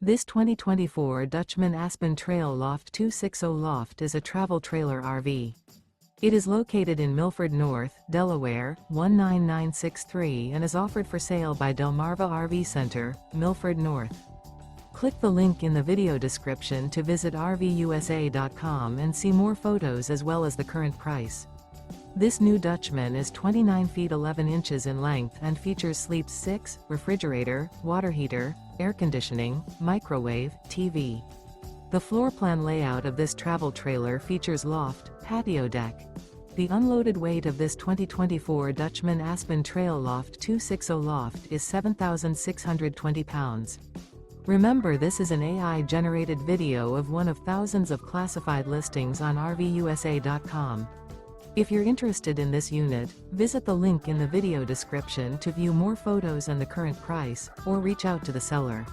This 2024 Dutchmen Aspen Trail Loft 260 Loft is a travel trailer RV. It is located in Milford North, Delaware, 19963 and is offered for sale by Delmarva RV Center, Milford North. Click the link in the video description to visit RVUSA.com and see more photos as well as the current price. This new Dutchmen is 29 feet 11 inches in length and features sleeps 6, refrigerator, water heater, air conditioning, microwave, TV. The floor plan layout of this travel trailer features loft, patio deck. The unloaded weight of this 2024 Dutchmen Aspen Trail Loft 260 Loft is 7,620 pounds. Remember, this is an AI-generated video of one of thousands of classified listings on RVUSA.com. If you're interested in this unit, visit the link in the video description to view more photos and the current price, or reach out to the seller.